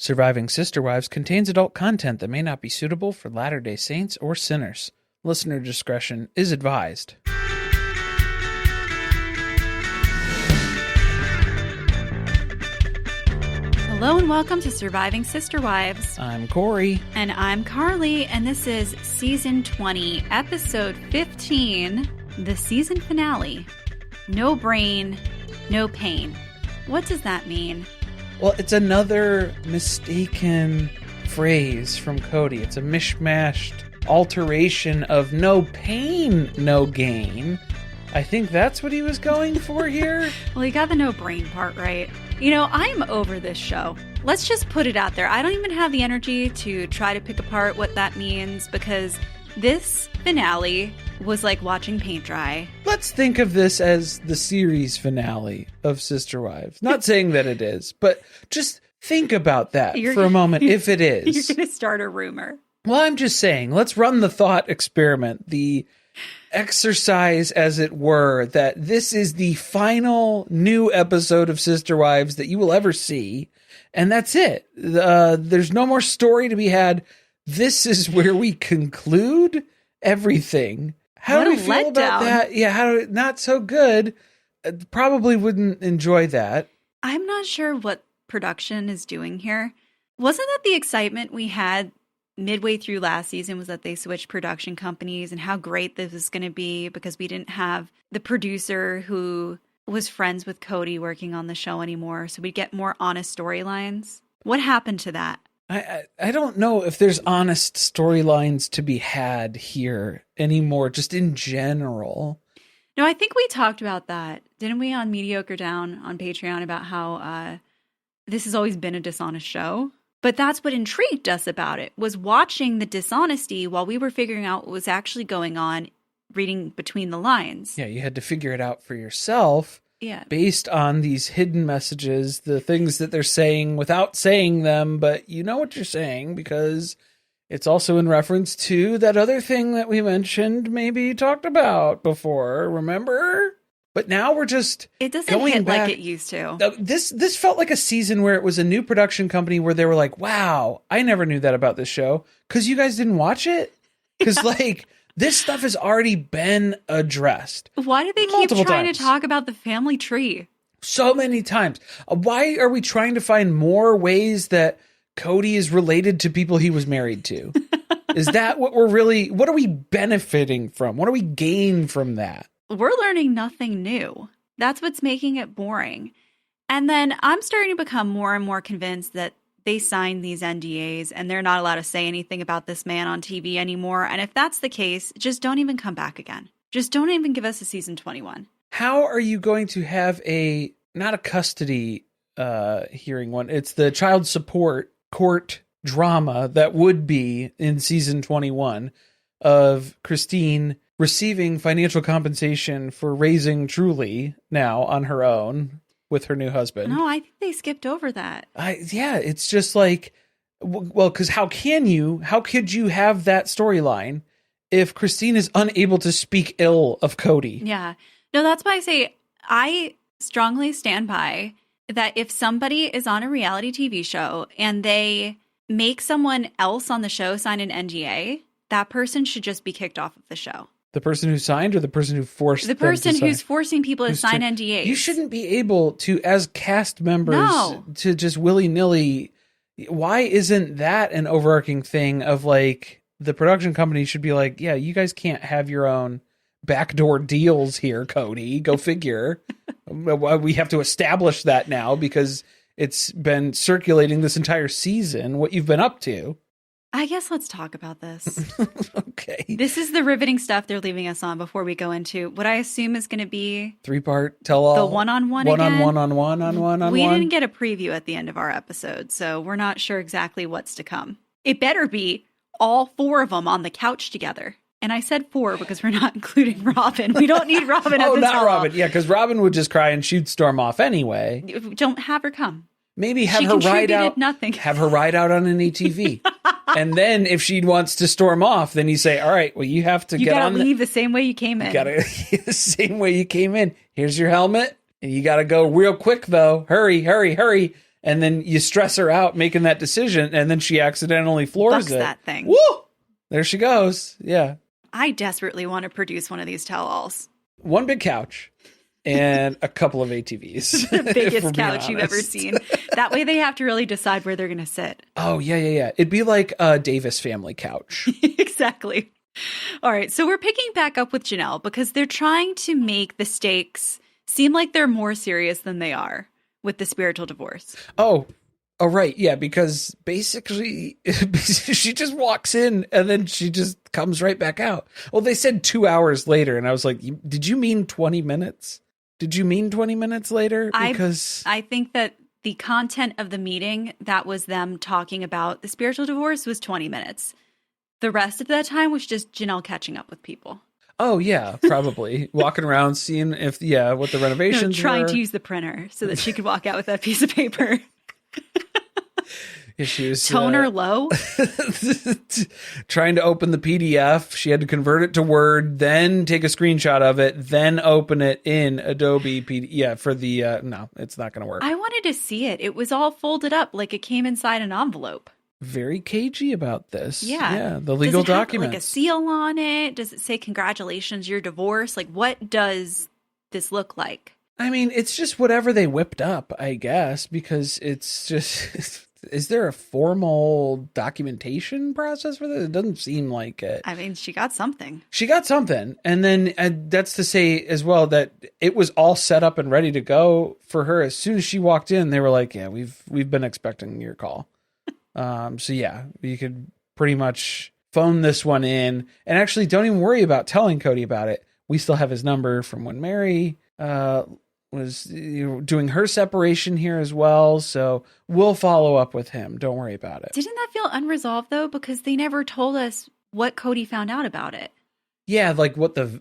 Surviving Sister Wives contains adult content that may not be suitable for Latter-day Saints or sinners. Listener discretion is advised. Hello and welcome to Surviving Sister Wives. I'm Corey. And I'm Carly, and this is Season 20, Episode 15, the season finale. No brain, no pain. What does that mean? Well, it's another mistaken phrase from Kody. It's a mishmashed alteration of no pain, no gain. I think that's what he was going for here. Well, he got the no brain part right. You know, I'm over this show. Let's just put it out there. I don't even have the energy to try to pick apart what that means because this finale was like watching paint dry. Let's think of this as the series finale of Sister Wives. Not saying that it is, but just think about that for a moment if it is. You're going to start a rumor. Well, I'm just saying, let's run the thought experiment, the exercise, as it were, that this is the final new episode of Sister Wives that you will ever see. And that's it. There's no more story to be had. This is where we conclude everything. How do we feel about that? Yeah, not so good. Probably wouldn't enjoy that. I'm not sure what production is doing here. Wasn't that the excitement we had midway through last season was that they switched production companies and how great this was going to be because we didn't have the producer who was friends with Kody working on the show anymore. So we'd get more honest storylines. What happened to that? I don't know if there's honest storylines to be had here anymore, just in general. No, I think we talked about that. Didn't we on Mediocre Down on Patreon about how this has always been a dishonest show? But that's what intrigued us about it, was watching the dishonesty while we were figuring out what was actually going on, reading between the lines. Yeah, you had to figure it out for yourself. Yeah. Based on these hidden messages, the things that they're saying without saying them, but you know what you're saying because it's also in reference to that other thing that we mentioned, maybe talked about before, remember? But now we're just it doesn't hit back like it used to. This felt like a season where it was a new production company where they were like, wow, I never knew that about this show because you guys didn't watch it? Because like this stuff has already been addressed. Why do they keep trying to talk about the family tree? So many times. Why are we trying to find more ways that Kody is related to people he was married to? Is that what what are we benefiting from? What do we gain from that? We're learning nothing new. That's what's making it boring. And then I'm starting to become more and more convinced that they signed these NDAs and they're not allowed to say anything about this man on TV anymore. And if that's the case, just don't even come back again. Just don't even give us a season 21. How are you going to have not a custody hearing one, it's the child support court drama that would be in season 21 of Christine receiving financial compensation for raising Truly now on her own with her new husband. No, I think they skipped over that. It's just like, well, because how could you have that storyline if Christine is unable to speak ill of Kody? Yeah. No, that's why I say I strongly stand by that if somebody is on a reality TV show and they make someone else on the show sign an NDA, that person should just be kicked off of the show. The person who signed or the person who forced the person who's forcing people to sign NDAs. You shouldn't be able to, as cast members, to just willy-nilly. Why isn't that an overarching thing of like the production company should be like, yeah, you guys can't have your own backdoor deals here, Kody. Go figure. We have to establish that now because it's been circulating this entire season, what you've been up to. I guess let's talk about this. Okay. This is the riveting stuff they're leaving us on before we go into what I assume is going to be 3-part tell-all. The one-on-one again. One-on-one. We didn't get a preview at the end of our episode, so we're not sure exactly what's to come. It better be all 4 of them on the couch together. And I said 4 because we're not including Robyn. We don't need Robyn at this not Robyn. Yeah, because Robyn would just cry and she'd storm off anyway. Don't have her come. Maybe have her ride out. Nothing. Have her ride out on an ATV. And then if she wants to storm off, then you say, all right, well, you have to get on. You gotta leave the same way you came in. You gotta the same way you came in. Here's your helmet. And you gotta go real quick, though. Hurry, hurry, hurry. And then you stress her out making that decision, and then she accidentally floors Bucks it. that thing. Woo! There she goes. Yeah. I desperately want to produce one of these tell-alls. One big couch and a couple of ATVs. The biggest couch you've ever seen. That way they have to really decide where they're going to sit. Oh, yeah. It'd be like a Davis family couch. Exactly. All right. So we're picking back up with Janelle because they're trying to make the stakes seem like they're more serious than they are with the spiritual divorce. Oh, right. Yeah, because basically she just walks in and then she just comes right back out. Well, they said 2 hours later, and I was like, did you mean 20 minutes? Did you mean 20 minutes later? Because I think that the content of the meeting, that was them talking about the spiritual divorce, was 20 minutes. The rest of that time was just Janelle catching up with people. Oh, yeah, probably. Walking around, seeing what the renovations trying were. to use the printer so that she could walk out with that piece of paper. Yeah, she was toner low. Trying to open the PDF. She had to convert it to Word, then take a screenshot of it, then open it in Adobe PDF. Yeah, for the no, it's not going to work. I wanted to see it. It was all folded up like it came inside an envelope. Very cagey about this. Yeah. The legal does it have, documents. like a seal on it? Does it say congratulations, you're divorced? Like, what does this look like? I mean, it's just whatever they whipped up, I guess, because it's just. Is there a formal documentation process for this? It doesn't seem like it. I mean, she got something. And then that's to say as well that it was all set up and ready to go for her. As soon as she walked in, they were like, yeah, we've been expecting your call. So yeah, you could pretty much phone this one in, and actually don't even worry about telling Kody about it. We still have his number from when Meri was doing her separation here as well. So we'll follow up with him. Don't worry about it. Didn't that feel unresolved though? Because they never told us what Kody found out about it. Yeah, like what the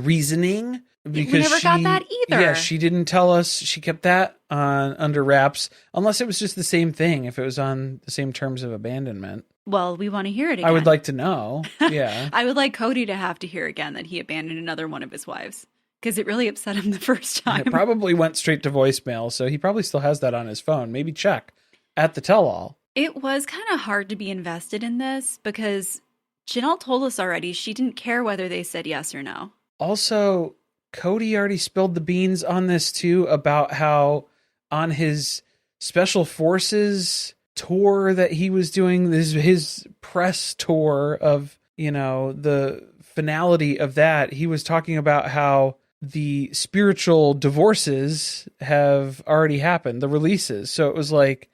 reasoning. Because we never got that either. Yeah, she didn't tell us. She kept that under wraps, unless it was just the same thing. If it was on the same terms of abandonment. Well, we want to hear it again. I would like to know. Yeah. I would like Kody to have to hear again that he abandoned another one of his wives. Because it really upset him the first time. It probably went straight to voicemail, so he probably still has that on his phone. Maybe check at the tell-all. It was kind of hard to be invested in this because Janelle told us already she didn't care whether they said yes or no. Also, Kody already spilled the beans on this too, about how on his special forces tour that he was doing, his press tour of, the finality of that, he was talking about how the spiritual divorces have already happened, the releases. So it was like,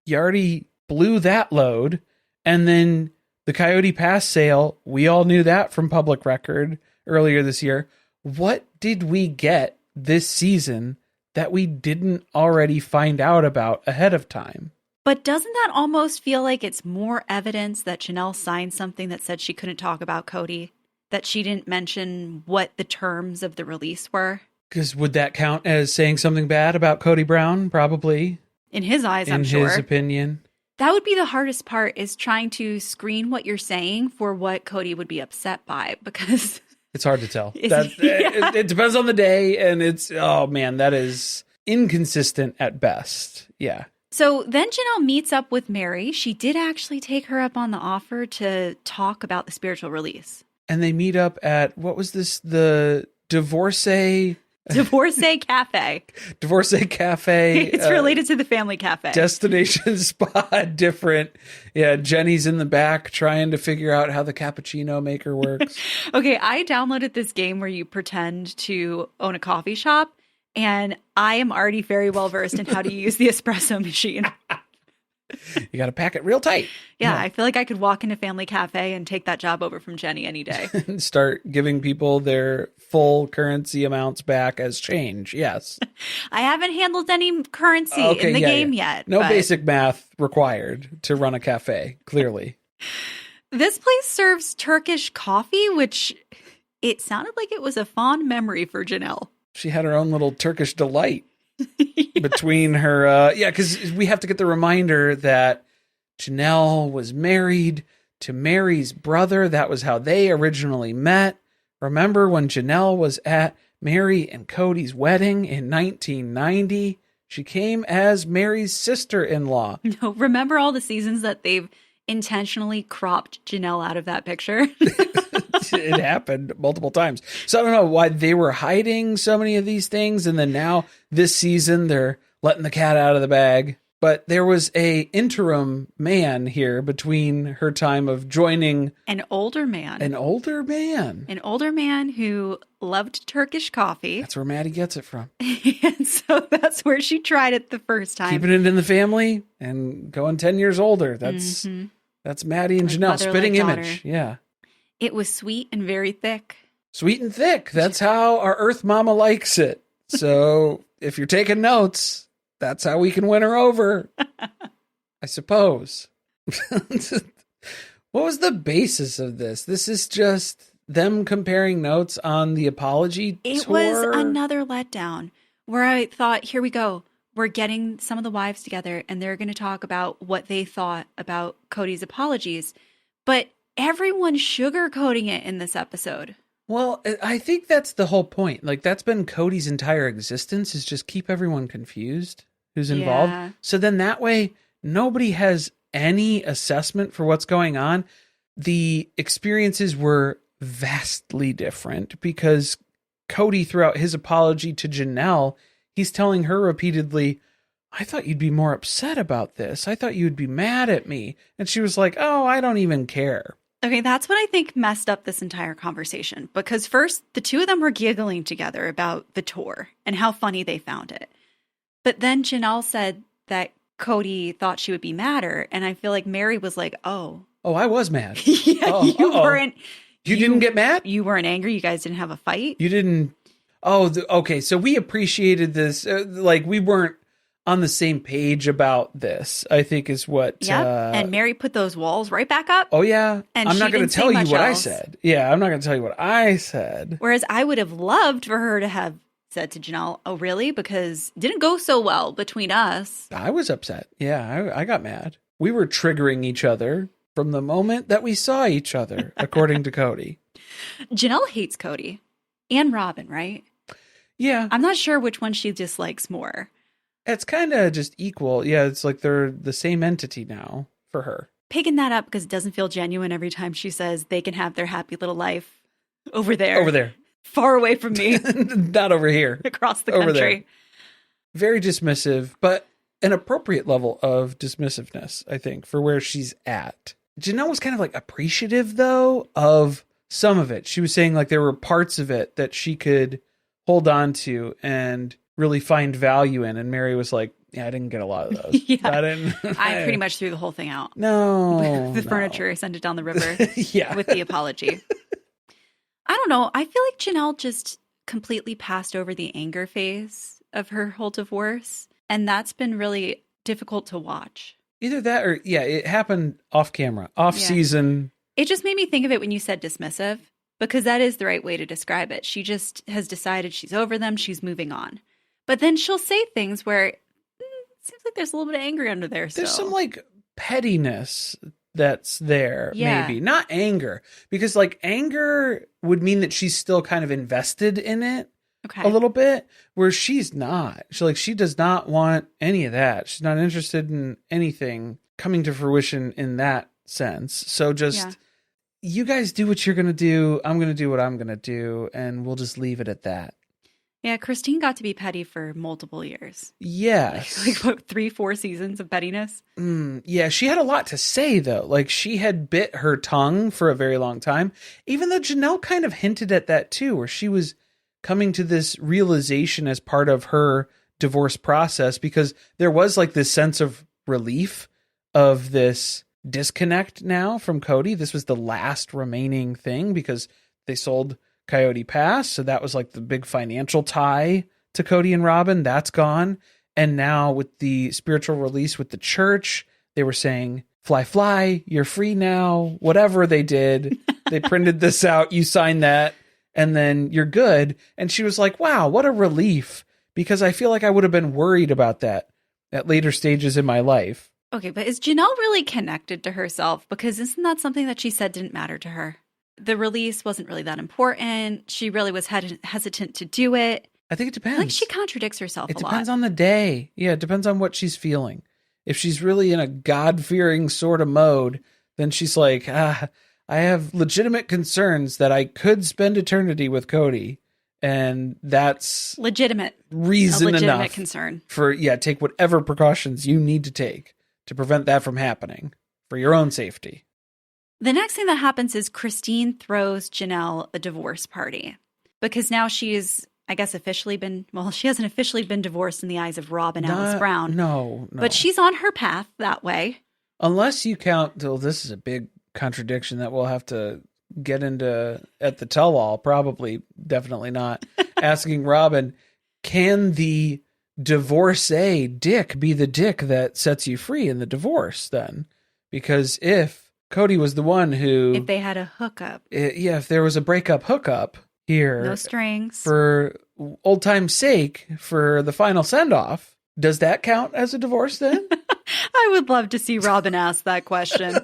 you already blew that load. And then the Coyote Pass sale, we all knew that from public record earlier this year. What did we get this season that we didn't already find out about ahead of time? But doesn't that almost feel like it's more evidence that Janelle signed something that said she couldn't talk about Kody? That she didn't mention what the terms of the release were? Because would that count as saying something bad about Kody Brown? Probably. In his eyes, I'm sure. In his opinion. That would be the hardest part, is trying to screen what you're saying for what Kody would be upset by, because... It's hard to tell. It depends on the day, and that is inconsistent at best. Yeah. So then Janelle meets up with Meri. She did actually take her up on the offer to talk about the spiritual release. And they meet up at, what was this? The Divorcee Cafe. Divorcee Cafe. It's related to the family cafe. Destination spot, different. Yeah, Jenny's in the back trying to figure out how the cappuccino maker works. Okay, I downloaded this game where you pretend to own a coffee shop, and I am already very well versed in how to use the espresso machine. You got to pack it real tight. Yeah, I feel like I could walk into Family Cafe and take that job over from Jenny any day. And start giving people their full currency amounts back as change. Yes. I haven't handled any currency in the game yet. No basic math required to run a cafe, clearly. This place serves Turkish coffee, which it sounded like it was a fond memory for Janelle. She had her own little Turkish delight. Between her, because we have to get the reminder that Janelle was married to Meri's brother. That was how they originally met. Remember when Janelle was at Meri and Kody's wedding in 1990? She came as Meri's sister-in-law. No, remember all the seasons that they've intentionally cropped Janelle out of that picture? It happened multiple times. So I don't know why they were hiding so many of these things. And then now this season, they're letting the cat out of the bag. But there was a interim man here between her time of joining. An older man. An older man. An older man who loved Turkish coffee. That's where Maddie gets it from. And so that's where she tried it the first time. Keeping it in the family and going 10 years older. That's Maddie and Janelle. Spitting image. Yeah. It was sweet and very thick. Sweet and thick. That's how our Earth Mama likes it. So if you're taking notes, that's how we can win her over, I suppose. What was the basis of this? This is just them comparing notes on the apology tour? It was another letdown where I thought, here we go. We're getting some of the wives together and they're going to talk about what they thought about Kody's apologies. But everyone's sugarcoating it in this episode. Well, I think that's the whole point. Like, that's been Kody's entire existence, is just keep everyone confused who's involved. Yeah. So then that way, nobody has any assessment for what's going on. The experiences were vastly different because Kody, throughout his apology to Janelle, he's telling her repeatedly, I thought you'd be more upset about this. I thought you'd be mad at me. And she was like, oh, I don't even care. Okay, that's what I think messed up this entire conversation. Because first, the two of them were giggling together about the tour and how funny they found it. But then Janelle said that Kody thought she would be madder. And I feel like Meri was like, oh. Oh, I was mad. Yeah, you weren't. You didn't get mad? You weren't angry? You guys didn't have a fight? You didn't. Oh, okay. So we appreciated this. Like, we weren't on the same page about this, I think is what. Yeah. And Meri put those walls right back up. Oh, yeah. And I'm not going to tell you what I else. said. Yeah, I'm not going to tell you what I said. Whereas I would have loved for her to have said to Janelle, oh, really? Because it didn't go so well between us. I was upset. Yeah, I got mad. We were triggering each other from the moment that we saw each other, according to Kody. Janelle hates Kody and Robyn, right? Yeah. I'm not sure which one she dislikes more. It's kind of just equal. Yeah, it's like they're the same entity now for her. Picking that up because it doesn't feel genuine every time she says they can have their happy little life over there. Over there. Far away from me. Not over here. Across the over country. There. Very dismissive, but an appropriate level of dismissiveness, I think, for where she's at. Janelle was kind of like appreciative, though, of some of it. She was saying like there were parts of it that she could hold on to and really find value in. And Meri was like, yeah, I didn't get a lot of those. Yeah. I pretty much threw the whole thing out. No. The furniture, sent it down the river. Yeah. With the apology. I don't know. I feel like Janelle just completely passed over the anger phase of her whole divorce. And that's been really difficult to watch. Either that or, yeah, it happened off camera, off season. It just made me think of it when you said dismissive, because that is the right way to describe it. She just has decided she's over them. She's moving on. But then she'll say things where it seems like there's a little bit of anger under there still. There's some like pettiness that's there, maybe. Not anger. Because like anger would mean that she's still kind of invested in it a little bit, where she's not. She does not want any of that. She's not interested in anything coming to fruition in that sense. So just, you guys do what you're going to do. I'm going to do what I'm going to do. And we'll just leave it at that. Yeah, Christine got to be petty for multiple years. Yes. Like what, 3-4 seasons of pettiness? Yeah, she had a lot to say, though. Like, she had bit her tongue for a very long time, even though Janelle kind of hinted at that, too, where she was coming to this realization as part of her divorce process, because there was, like, this sense of relief of this disconnect now from Kody. This was the last remaining thing, because they sold Coyote Pass, so that was like the big financial tie to Kody and Robyn. That's gone. And now with the spiritual release with the church, they were saying, fly, fly, you're free now. Whatever they did, they printed this out, you sign that, and then you're good. And she was like, wow, what a relief, because I feel like I would have been worried about that at later stages in my life. Okay, but is Janelle really connected to herself? Because isn't that something that she said didn't matter to her? The release wasn't really that important. She really was hesitant to do it. I think it I depends. think she contradicts herself It a lot. depends on the day. Yeah, it depends on what she's feeling. If she's really in a God-fearing sort of mode, then she's like, I have legitimate concerns that I could spend eternity with Kody. And that's legitimate reason enough concern for, take whatever precautions you need to take to prevent that from happening for your own safety. The next thing that happens is Christine throws Janelle a divorce party because now she's, I guess, she hasn't officially been divorced in the eyes of Rob and Alice Brown. No. But she's on her path that way. Unless you count, this is a big contradiction that we'll have to get into at the tell-all, probably, definitely not, asking Robyn, can the divorcee dick be the dick that sets you free in the divorce then? Because if Kody was the one who... If they had a hookup. If there was a breakup hookup here... No strings. For old time's sake, for the final send-off, does that count as a divorce then? I would love to see Robyn ask that question.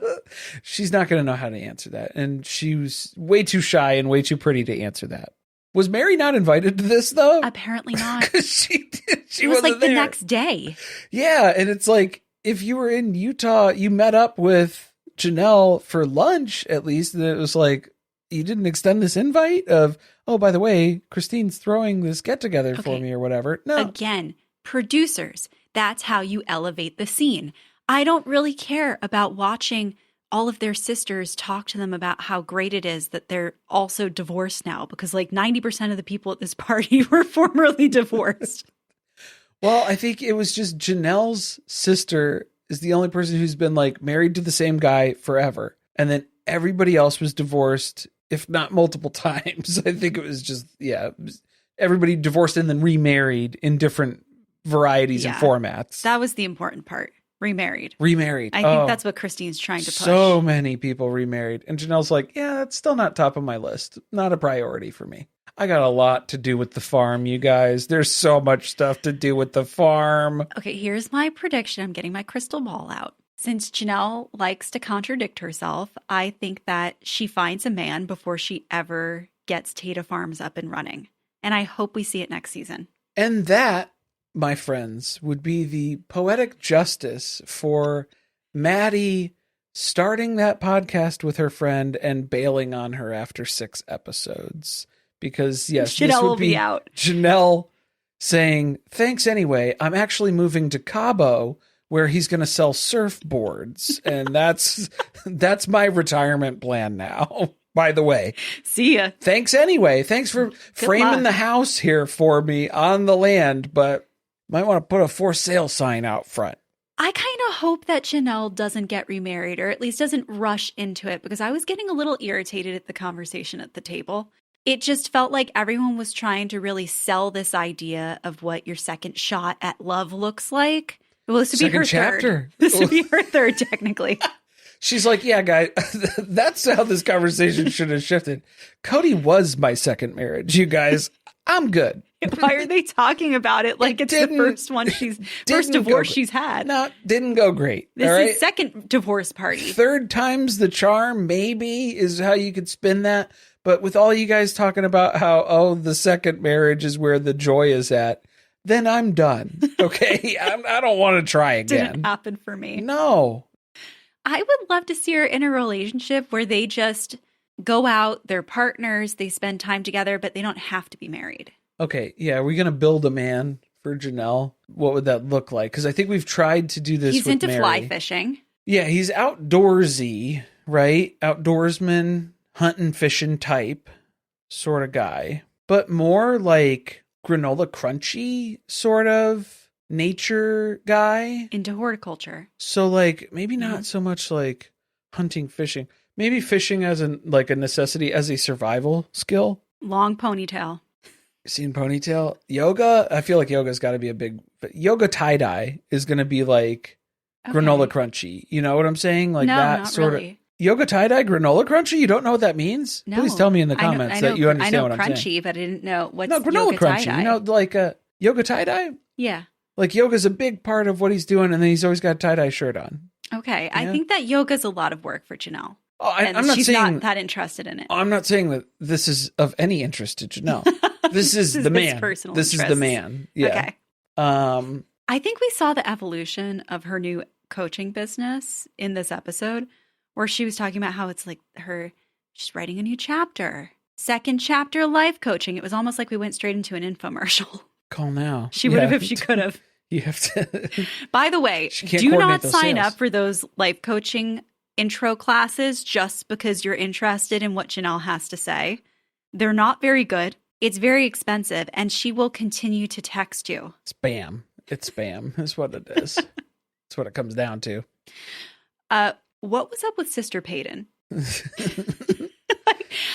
She's not going to know how to answer that. And she was way too shy and way too pretty to answer that. Was Meri not invited to this, though? Apparently not. Because she was wasn't like there. The next day. Yeah, and it's like, if you were in Utah, you met up with Janelle for lunch, at least, and it was like, you didn't extend this invite of, oh, by the way, Christine's throwing this get-together for me or whatever. No. Again, producers, that's how you elevate the scene. I don't really care about watching all of their sisters talk to them about how great it is that they're also divorced now, because like 90% of the people at this party were formerly divorced. Well, I think it was just Janelle's sister is the only person who's been like married to the same guy forever. And then everybody else was divorced, if not multiple times. I think it was just, everybody divorced and then remarried in different varieties and formats. That was the important part. Remarried. Remarried. I think that's what Christine's trying to push. So many people remarried. And Janelle's like, that's still not top of my list. Not a priority for me. I got a lot to do with the farm, you guys. There's so much stuff to do with the farm. Okay, here's my prediction. I'm getting my crystal ball out. Since Janelle likes to contradict herself, I think that she finds a man before she ever gets Tata Farms up and running. And I hope we see it next season. And that, my friends, would be the poetic justice for Maddie starting that podcast with her friend and bailing on her after 6 episodes. Because, yes, Janelle this would will be out. Janelle saying, thanks anyway, I'm actually moving to Cabo where he's going to sell surfboards. And that's my retirement plan now, by the way. See ya. Thanks anyway. Thanks for framing the house here for me on the land, but might want to put a for sale sign out front. I kind of hope that Janelle doesn't get remarried, or at least doesn't rush into it, because I was getting a little irritated at the conversation at the table. It just felt like everyone was trying to really sell this idea of what your second shot at love looks like. Well, this would be her third. This would be her third, technically. She's like, yeah, guys, that's how this conversation should have shifted. Kody was my second marriage, you guys. I'm good. Why are they talking about it like it's the first divorce she's had? No, didn't go great. This is second divorce party. Third time's the charm, maybe, is how you could spin that. But with all you guys talking about how, the second marriage is where the joy is at, then I'm done. Okay? I don't want to try again. Didn't happen for me. No. I would love to see her in a relationship where they just go out, they're partners, they spend time together, but they don't have to be married. Okay, yeah, are we going to build a man for Janelle? What would that look like? Because I think we've tried to do this with He's into Meri. fly fishing. Yeah, he's outdoorsy, right? Outdoorsman, hunting, fishing type sort of guy. But more like granola crunchy sort of nature guy. Into horticulture. So like maybe not so much like hunting, fishing. Maybe fishing as a necessity, as a survival skill. Long ponytail. Seen ponytail. Yoga, I feel like yoga's got to be a big... But yoga tie-dye is going to be like granola crunchy. You know what I'm saying? Like no, that not sort really. of... Yoga tie-dye, granola crunchy? You don't know what that means? No. Please tell me in the comments that you understand what I'm saying. I know crunchy, but I didn't know what's granola yoga crunchy. tie-dye. You know, like yoga tie-dye? Yeah. Like yoga's a big part of what he's doing, and then he's always got a tie-dye shirt on. Okay. Yeah. I think that yoga's a lot of work for Janelle. Oh, I'm not she's saying not that interested in it. I'm not saying that this is of any interest to Janelle. This is the man. Personal this interests. is the man. Yeah. Okay. I think we saw the evolution of her new coaching business in this episode, where she was talking about how it's like she's writing a new chapter. Second chapter life coaching. It was almost like we went straight into an infomercial. Call now. She would have if she could have. You have to. By the way, do not sign up for those life coaching intro classes just because you're interested in what Janelle has to say. They're not very good. It's very expensive, and she will continue to text you. Spam. It's spam. That's what it is. That's what it comes down to. What was up with Sister Peyton?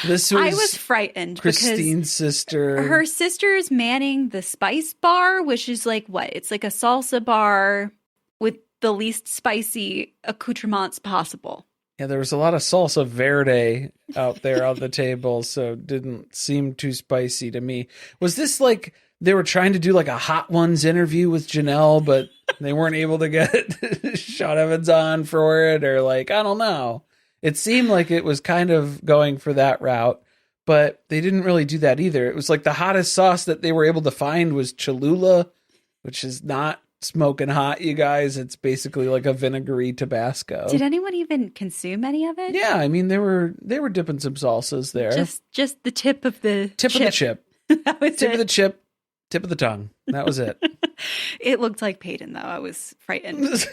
I was frightened Christine's sister. Her sister's manning the spice bar, which is like what? It's like a salsa bar with the least spicy accoutrements possible. Yeah, there was a lot of salsa verde out there on the table, so it didn't seem too spicy to me. Was this like they were trying to do like a Hot Ones interview with Janelle, but they weren't able to get Sean Evans on for it, or like, I don't know. It seemed like it was kind of going for that route, but they didn't really do that either. It was like the hottest sauce that they were able to find was Cholula, which is not smoking hot, you guys. It's basically like a vinegary Tabasco. Did anyone even consume any of it? Yeah, I mean they were dipping some salsas there. Just the tip of the tip of the chip. That was tip of the chip, tip of the tongue. That was it. It looked like Peyton though. I was frightened.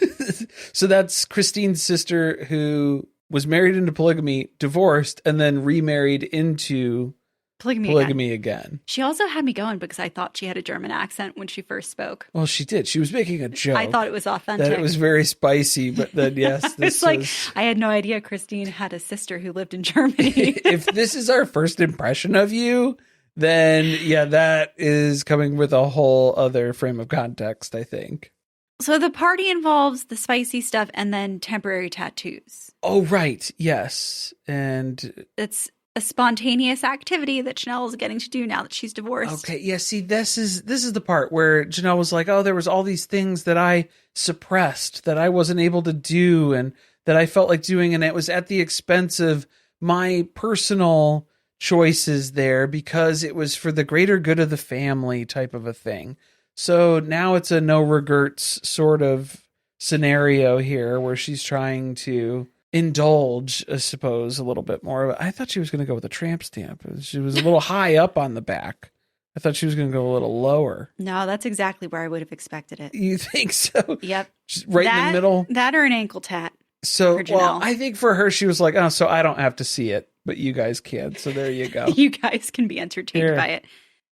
So that's Christine's sister who was married into polygamy, divorced, and then remarried into polygamy again. She also had me going because I thought she had a German accent when she first spoke. Well, she did. She was making a joke. I thought it was authentic. That it was very spicy, but then yes, it's like I had no idea Christine had a sister who lived in Germany. If this is our first impression of you, then yeah, that is coming with a whole other frame of context, I think. So the party involves the spicy stuff and then temporary tattoos. Oh, right. Yes. And it's a spontaneous activity that Janelle is getting to do now that she's divorced. Okay. Yeah. See, this is the part where Janelle was like, oh, there was all these things that I suppressed that I wasn't able to do and that I felt like doing. And it was at the expense of my personal choices there because it was for the greater good of the family type of a thing. So now it's a no regrets sort of scenario here where she's trying to indulge, I suppose, a little bit more. I thought she was going to go with a tramp stamp. She was a little high up on the back. I thought she was going to go a little lower. No, that's exactly where I would have expected it. You think so? Yep. Just right in the middle? That or an ankle tat. So, well, I think for her, she was like, oh, so I don't have to see it, but you guys can. So there you go. You guys can be entertained by it.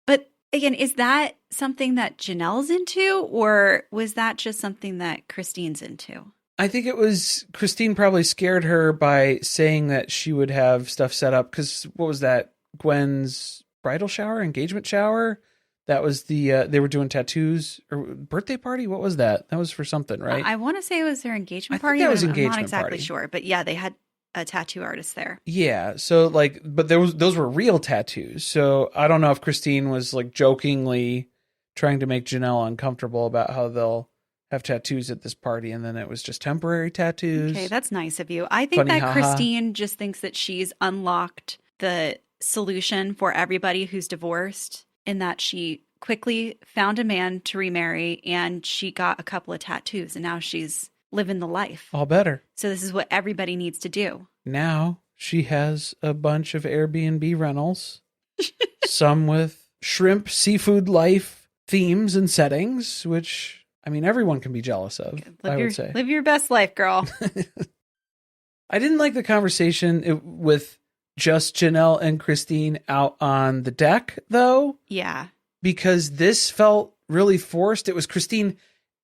But again, is that something that Janelle's into, or was that just something that Christine's into? I think it was Christine probably scared her by saying that she would have stuff set up. Because what was that? Gwen's bridal shower, engagement shower? That was the, they were doing tattoos or birthday party. What was that? That was for something, right? I want to say it was their engagement party. That was I'm engagement not exactly party. sure, but yeah, they had a tattoo artist there. Yeah. So like, but those were real tattoos. So I don't know if Christine was like jokingly trying to make Janelle uncomfortable about how they'll have tattoos at this party. And then it was just temporary tattoos. Okay. That's nice of you. I think Funny, that haha. Christine just thinks that she's unlocked the solution for everybody who's divorced, in that she quickly found a man to remarry and she got a couple of tattoos and now she's living the life. All better. So this is what everybody needs to do. Now she has a bunch of Airbnb rentals, some with shrimp, seafood life themes and settings, which, I mean, everyone can be jealous of, I would say. Live your best life, girl. I didn't like the conversation with just Janelle and Christine out on the deck, though. Yeah. Because this felt really forced. It was Christine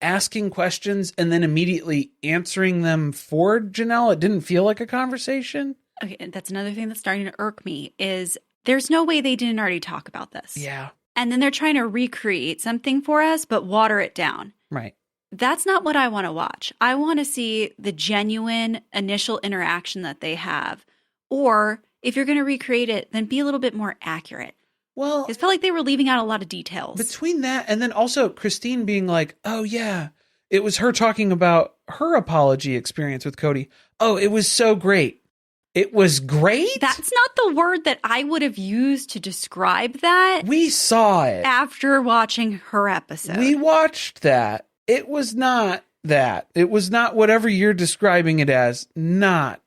asking questions and then immediately answering them for Janelle. It didn't feel like a conversation. Okay, and that's another thing that's starting to irk me is there's no way they didn't already talk about this. Yeah. And then they're trying to recreate something for us, but water it down. Right. That's not what I want to watch. I want to see the genuine initial interaction that they have. Or if you're going to recreate it, then be a little bit more accurate. Well, it felt like they were leaving out a lot of details. Between that and then also Christine being like, oh, yeah, it was her talking about her apology experience with Kody. Oh, it was so great. It was great? That's not the word that I would have used to describe that. We saw it. After watching her episode. We watched that. It was not that. It was not whatever you're describing it as. Not.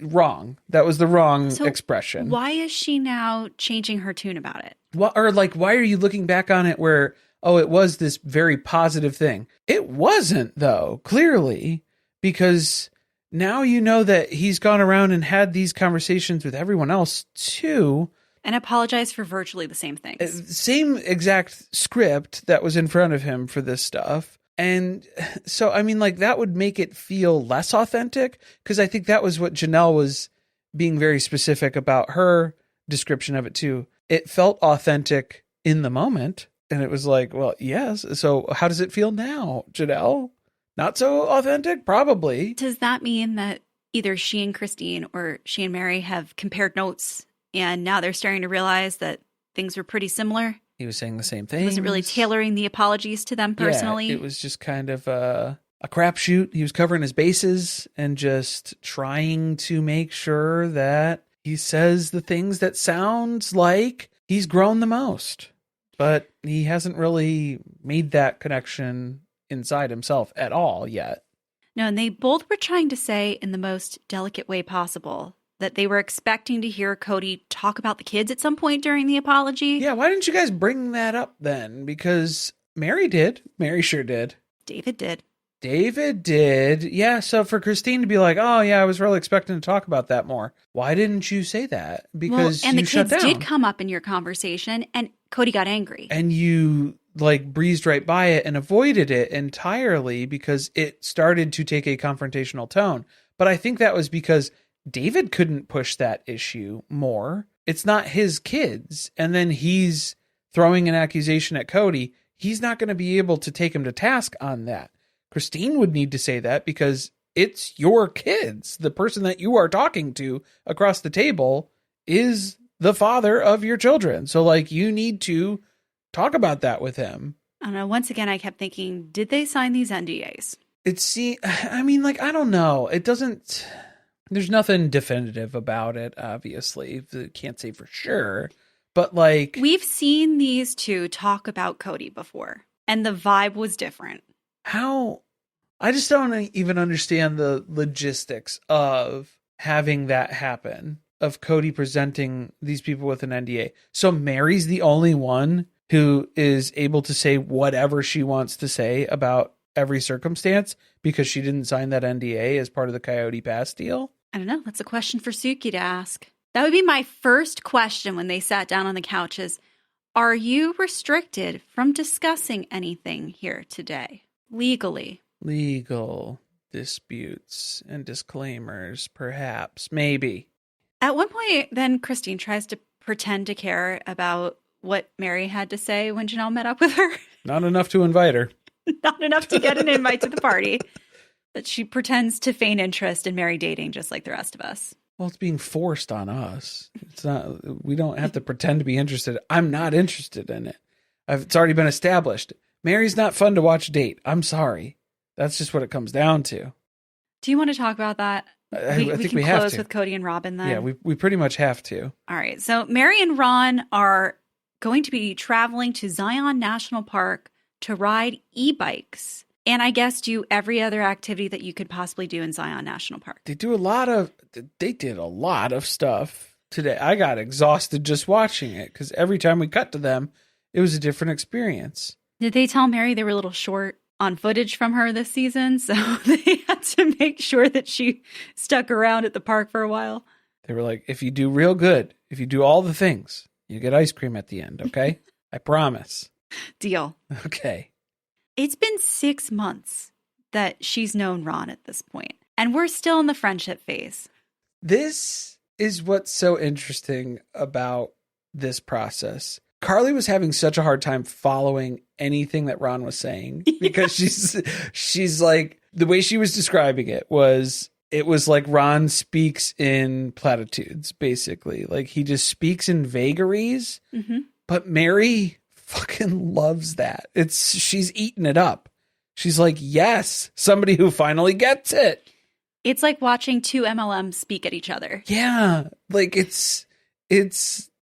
Wrong. That was the wrong expression. Why is she now changing her tune about it? Or like, why are you looking back on it where, oh, it was this very positive thing? It wasn't, though, clearly, because now you know that he's gone around and had these conversations with everyone else, too. And apologize for virtually the same things. Same exact script that was in front of him for this stuff. And so, I mean, like, that would make it feel less authentic, because I think that was what Janelle was being very specific about her description of it, too. It felt authentic in the moment. And it was like, well, yes. So how does it feel now, Janelle? Not so authentic? Probably. Does that mean that either she and Christine or she and Meri have compared notes and now they're starting to realize that things were pretty similar? He was saying the same thing. He wasn't really tailoring the apologies to them personally. Yeah, it was just kind of a crapshoot. He was covering his bases and just trying to make sure that he says the things that sounds like he's grown the most. But he hasn't really made that connection inside himself at all yet. No, and they both were trying to say in the most delicate way possible that they were expecting to hear Kody talk about the kids at some point during the apology. Yeah, why didn't you guys bring that up then? Because Meri did. Meri sure did. David did. David did. Yeah, so for Christine to be like, oh, yeah, I was really expecting to talk about that more. Why didn't you say that? Because and you shut down. the kids did come up in your conversation, and Kody got angry. And you, like, breezed right by it and avoided it entirely because it started to take a confrontational tone. But I think that was because David couldn't push that issue more. It's not his kids. And then he's throwing an accusation at Kody. He's not going to be able to take him to task on that. Christine would need to say that because it's your kids. The person that you are talking to across the table is the father of your children. So, like, you need to talk about that with him. I don't know. Once again, I kept thinking, did they sign these NDAs? I mean, like, I don't know. It doesn't, there's nothing definitive about it, obviously. Can't say for sure. But, like, we've seen these two talk about Kody before, and the vibe was different. How? I just don't even understand the logistics of having that happen, of Kody presenting these people with an NDA. So Meri's the only one who is able to say whatever she wants to say about every circumstance because she didn't sign that NDA as part of the Coyote Pass deal? I don't know. That's a question for Suki to ask. That would be my first question when they sat down on the couches. Are you restricted from discussing anything here today? Legally. Legal disputes and disclaimers, perhaps, maybe. At one point, then Christine tries to pretend to care about what Meri had to say when Janelle met up with her. Not enough to invite her. Not enough to get an invite to the party. But she pretends to feign interest in Meri dating just like the rest of us. Well, it's being forced on us. It's not, we don't have to pretend to be interested. I'm not interested in it. It's already been established. Meri's not fun to watch date. I'm sorry. That's just what it comes down to. Do you want to talk about that? I think can we have close to. with Kody and Robyn then. Yeah, we pretty much have to. All right. So Meri and Ron are going to be traveling to Zion National Park to ride e-bikes. And I guess do every other activity that you could possibly do in Zion National Park. They did a lot of stuff today. I got exhausted just watching it because every time we cut to them, it was a different experience. Did they tell Meri they were a little short on footage from her this season? So they had to make sure that she stuck around at the park for a while. They were like, if you do real good, if you do all the things, you get ice cream at the end, okay? I promise. Deal. Okay. It's been 6 months that she's known Ron at this point, and we're still in the friendship phase. This is what's so interesting about this process. Carly was having such a hard time following anything that Ron was saying because she's like, the way she was describing it was like Ron speaks in platitudes, basically. Like he just speaks in vagaries, but Meri fucking loves that. She's eating it up. She's like, yes, somebody who finally gets it. It's like watching two MLMs speak at each other. Yeah. Like it's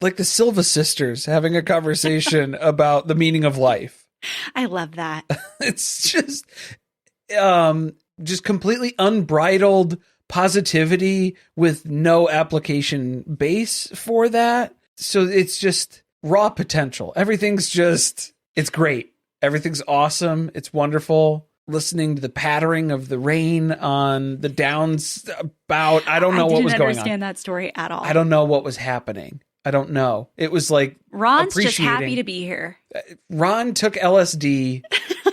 like the Silva sisters having a conversation about the meaning of life. I love that. It's just completely unbridled positivity with no application base for that. So it's just raw potential. It's great. Everything's awesome. It's wonderful. Listening to the pattering of the rain on the downspout. I don't know what was going on. I didn't understand that story at all. I don't know what was happening. I don't know. It was like Ron's just happy to be here. Ron took LSD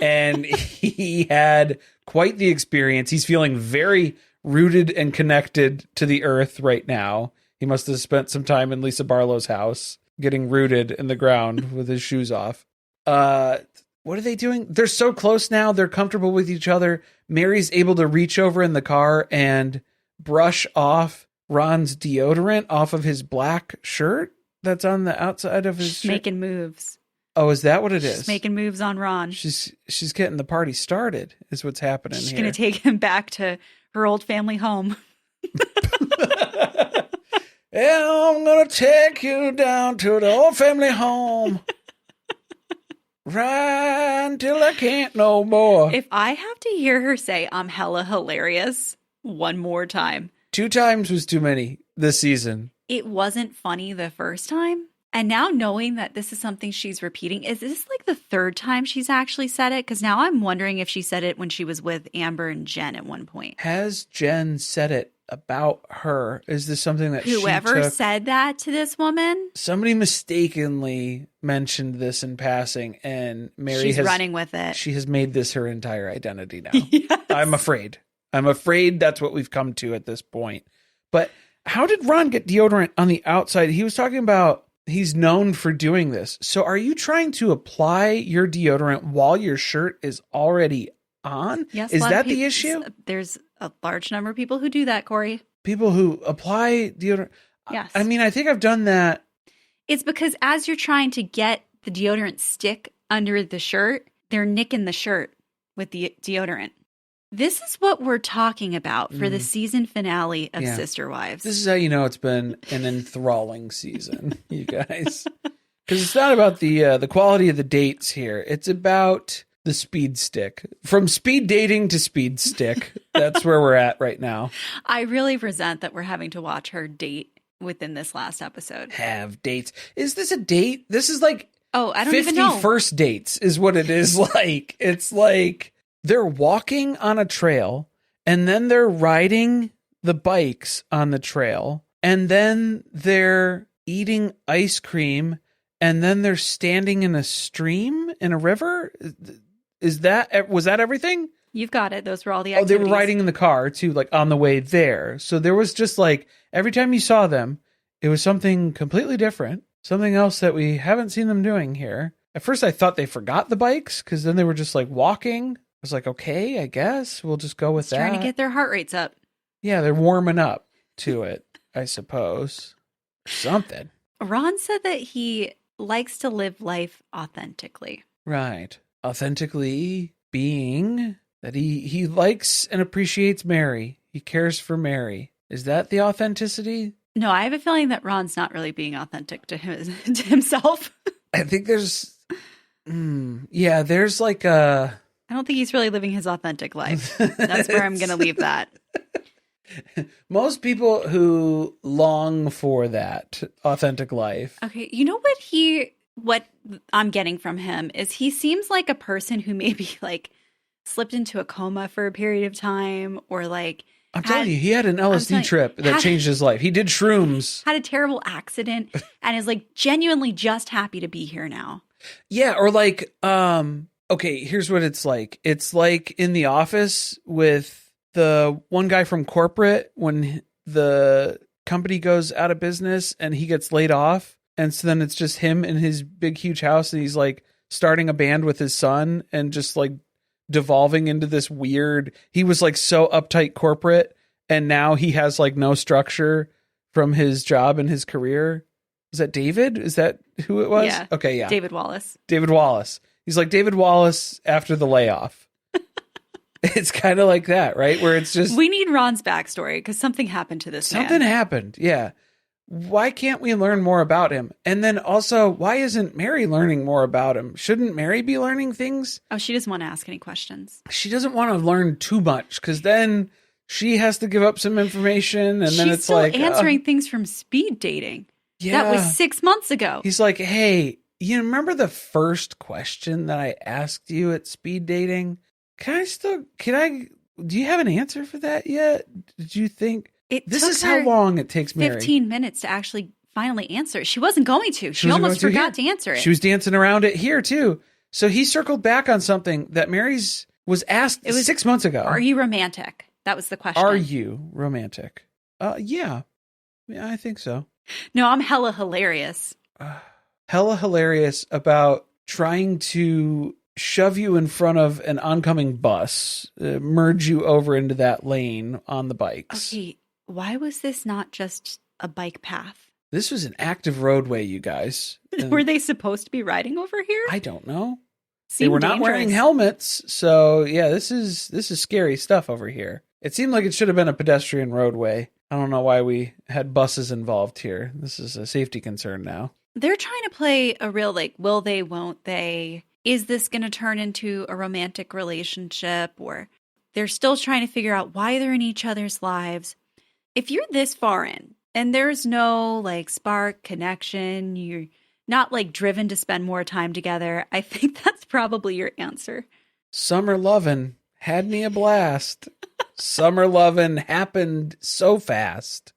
and he had quite the experience. He's feeling very rooted and connected to the earth right now. He must have spent some time in Lisa Barlow's house getting rooted in the ground with his shoes off. What are they doing? They're so close now. They're comfortable with each other. Meri's able to reach over in the car and brush off Ron's deodorant off of his black shirt that's on the outside of his shirt. Making moves. Oh, is that what it is? She's making moves on Ron. She's getting the party started is what's happening She's here. going to take him back to her old family home. Yeah, I'm going to take you down to the old family home. Right until I can't no more. If I have to hear her say I'm hella hilarious one more time. 2 times was too many this season. It wasn't funny the first time. And now knowing that this is something she's repeating, is this like the 3rd time she's actually said it? Because now I'm wondering if she said it when she was with Amber and Jen at one point. Has Jen said it about her? Is this something that whoever said that to this woman? Somebody mistakenly mentioned this in passing, and She's running with it. She has made this her entire identity now. Yes. I'm afraid that's what we've come to at this point. But how did Ron get deodorant on the outside? He was talking about he's known for doing this. So are you trying to apply your deodorant while your shirt is already on? Yes. Is that the issue? There's a large number of people who do that, Corey. People who apply deodorant. Yes. I mean, I think I've done that. It's because as you're trying to get the deodorant stick under the shirt, they're nicking the shirt with the deodorant. This is what we're talking about for the season finale of Sister Wives. This is how you know it's been an enthralling season, you guys. Because it's not about the quality of the dates here. It's about the speed stick. From speed dating to speed stick. That's where we're at right now. I really resent that we're having to watch her date within this last episode. Have dates. Is this a date? This is like I don't even know. 50 first dates is what it is like. It's like they're walking on a trail and then they're riding the bikes on the trail and then they're eating ice cream and then they're standing in a stream in a river. Was that everything? You've got it. Those were all the activities. Oh, they were riding in the car too, like on the way there. So there was just like every time you saw them, it was something completely different. Something else that we haven't seen them doing here. At first I thought they forgot the bikes because then they were just like walking. I was like, okay, I guess we'll just go with that. Trying to get their heart rates up. Yeah, they're warming up to it, I suppose. Something. Ron said that he likes to live life authentically. Right. Authentically being that he likes and appreciates Meri. He cares for Meri. Is that the authenticity? No, I have a feeling that Ron's not really being authentic to himself. I think there's like a... I don't think he's really living his authentic life. That's where I'm going to leave that. Most people who long for that authentic life. Okay, you know what I'm getting from him is he seems like a person who maybe like slipped into a coma for a period of time or like I'm telling you, he had an LSD trip that changed his life. He did shrooms. Had a terrible accident and is like genuinely just happy to be here now. Yeah, or like okay, here's what it's like. It's like in The Office with the one guy from corporate when the company goes out of business and he gets laid off. And so then it's just him in his big, huge house. And he's like starting a band with his son and just like devolving into this weird, he was like so uptight corporate. And now he has like no structure from his job and his career. Is that David? Is that who it was? Yeah. Okay. Yeah. David Wallace. David Wallace. He's like David Wallace after the layoff. It's kind of like that, right? Where it's just We need Ron's backstory because something happened to this something man. happened. Yeah. Why can't we learn more about him? And then also, why isn't Meri learning more about him? Shouldn't Meri be learning things? Oh, she doesn't want to ask any questions. She doesn't want to learn too much because then she has to give up some information. And then She's it's still like answering things from speed dating. yeah. That was 6 months ago. He's like, hey, you remember the first question that I asked you at speed dating? Do you have an answer for that yet? Did you think this is how long it takes Meri? 15 minutes to actually finally answer it. She wasn't going to. She almost forgot to answer it. She was dancing around it here too. So he circled back on something that was asked 6 months ago. Are you romantic? That was the question. Are you romantic? Yeah, I think so. No, I'm hella hilarious. Hella hilarious about trying to shove you in front of an oncoming bus, merge you over into that lane on the bikes. Okay, why was this not just a bike path? This was an active roadway, you guys. Were they supposed to be riding over here? I don't know. Seemed they were not dangerous. wearing helmets, so yeah, this is scary stuff over here. It seemed like it should have been a pedestrian roadway. I don't know why we had buses involved here. This is a safety concern now. They're trying to play a real, like, will they, won't they? Is this going to turn into a romantic relationship? Or they're still trying to figure out why they're in each other's lives. If you're this far in and there's no, like, spark, connection, you're not, like, driven to spend more time together, I think that's probably your answer. Summer lovin' had me a blast. Summer lovin' happened so fast.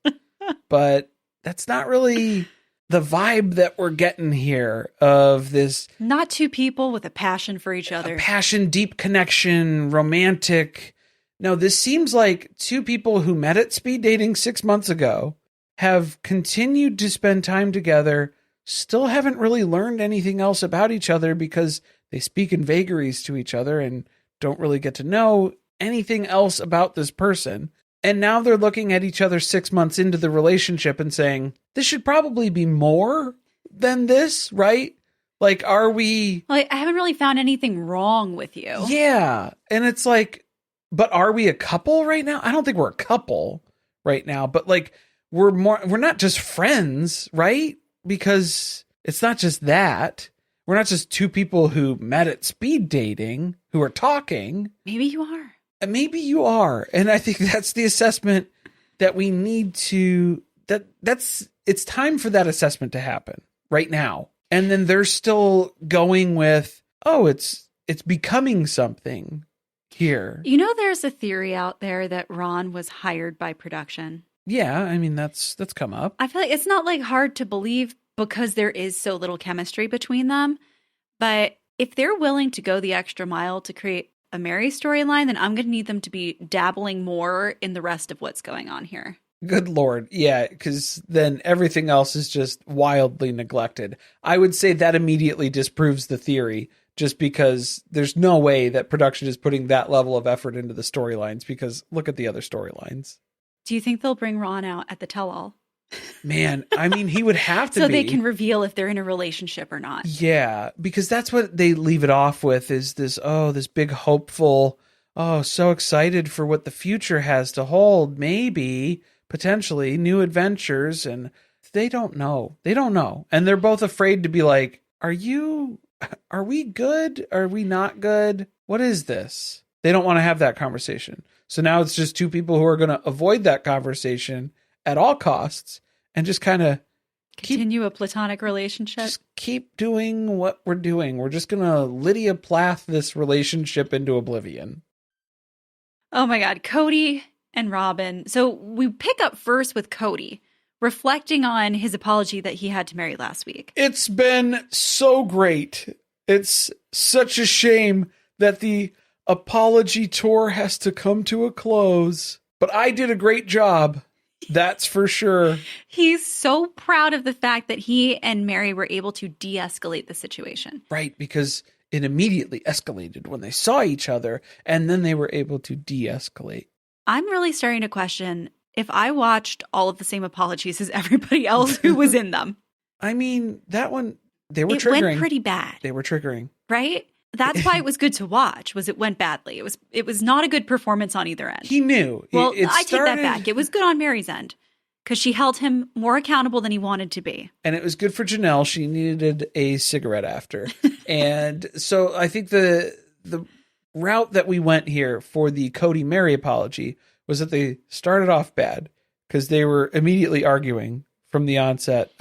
But that's not really the vibe that we're getting here of this. Not two people with a passion for each other. A passion, deep connection, romantic. No, this seems like two people who met at speed dating 6 months ago have continued to spend time together, still haven't really learned anything else about each other because they speak in vagaries to each other and don't really get to know anything else about this person. And now they're looking at each other 6 months into the relationship and saying, this should probably be more than this, right? Like, are we... Like, I haven't really found anything wrong with you. Yeah. And it's like, but are we a couple right now? I don't think we're a couple right now, but like, we're not just friends, right? Because it's not just that. We're not just two people who met at speed dating, who are talking. Maybe you are. Maybe you are. And I think that's the assessment that we need to, it's time for that assessment to happen right now. And then they're still going with, oh, it's becoming something here. You know, there's a theory out there that Ron was hired by production. Yeah. I mean, that's come up. I feel like it's not like hard to believe because there is so little chemistry between them. But if they're willing to go the extra mile to create a Meri storyline, then I'm going to need them to be dabbling more in the rest of what's going on here. Good Lord. Yeah, because then everything else is just wildly neglected. I would say that immediately disproves the theory, just because there's no way that production is putting that level of effort into the storylines, because look at the other storylines. Do you think they'll bring Ron out at the tell-all? Man, I mean, he would have to so be. they can reveal if they're in a relationship or not. Yeah, because that's what they leave it off with is this, this big hopeful, so excited for what the future has to hold. Maybe, potentially, new adventures. And they don't know. They don't know. And they're both afraid to be like, are we good? Are we not good? What is this? They don't want to have that conversation. So now it's just two people who are going to avoid that conversation at all costs and just kind of continue a platonic relationship. Just keep doing what we're doing. We're just going to Lydia Plath this relationship into oblivion. Oh my God. Kody and Robyn. So we pick up first with Kody reflecting on his apology that he had to Meri last week. It's been so great. It's such a shame that the apology tour has to come to a close, but I did a great job. That's for sure. He's so proud of the fact that he and Meri were able to de-escalate the situation. Right, because it immediately escalated when they saw each other, and then they were able to de-escalate. I'm really starting to question if I watched all of the same apologies as everybody else who was in them. I mean, that one, they were triggering. It went pretty bad. They were triggering. Right? that's why it was good to watch, was it went badly. It was not a good performance on either end. He knew. Well, I take that back. It was good on Meri's end because she held him more accountable than he wanted to be. And it was good for Janelle. She needed a cigarette after. And so I think the route that we went here for the Kody Meri apology was that they started off bad because they were immediately arguing from the onset